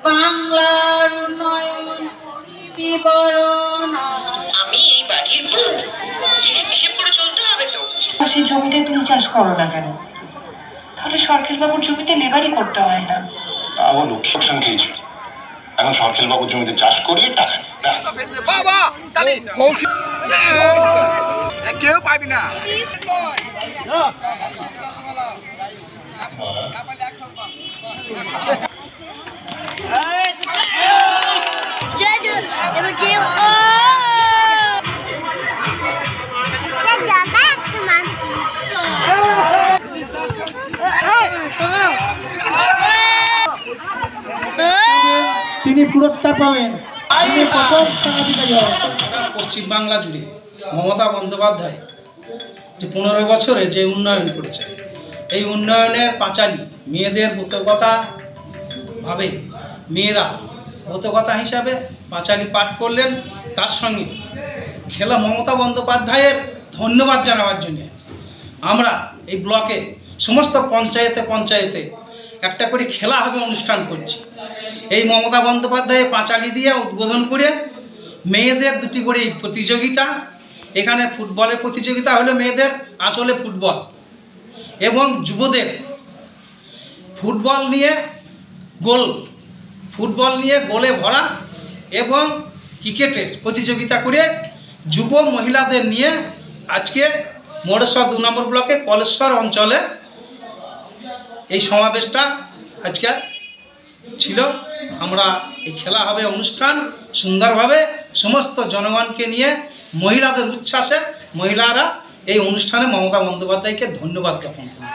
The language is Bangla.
বাংলার উন্নয়ন বিবরণ। আমি এই বাড়ির বউ, হিসেব করে চলতে হবে তো। সেই জমিতে তুমি চাষ করো না কেন? তাহলে সরকার বাবুর জমিতে লেবারই করতে হয় না। আমার লক্ষ্য খেয়েছিল, এখন সরকার বাবুর জমিতে চাষ করিয়ে টাকা বাবা কেউ পাবি না। তিনি পুরস্কার পাবেন। পশ্চিমবাংলা জুড়ে মমতা বন্দ্যোপাধ্যায় যে 15 বছরে যে উন্নয়ন করেছে, এই উন্নয়নের পাঁচালী মেয়েদের ব্রতকথাভাবে মেয়েরা ব্রতকথা হিসাবে পাঁচালী পাঠ করলেন। তার সঙ্গে খেলা মমতা বন্দ্যোপাধ্যায়ের ধন্যবাদ জানাবার জন্য আমরা এই ব্লকে সমস্ত পঞ্চায়েতে একটা করে খেলা হবে অনুষ্ঠান করছি। এই মমতা বন্দ্যোপাধ্যায় পাঁচালী দিয়ে উদ্বোধন করে মেয়েদের 2টি করে প্রতিযোগিতা, এখানে ফুটবলের প্রতিযোগিতা হলো মেয়েদের আঁচলে ফুটবল, এবং যুবদের ফুটবল নিয়ে গোলে ভরা, এবং ক্রিকেটের প্রতিযোগিতা করে যুব মহিলাদের নিয়ে আজকে মোড়েশ্বর 2 নম্বর ব্লকে কলেশ্বর অঞ্চলে এই সমাবেশটা আজকে ছিল। আমরা এই খেলা হবে অনুষ্ঠান সুন্দরভাবে সমস্ত জনগণকে নিয়ে মহিলাদের উচ্ছ্বাসে মহিলারা এই অনুষ্ঠানে মমতা বন্দ্যোপাধ্যায়কে ধন্যবাদ জ্ঞাপন করেন।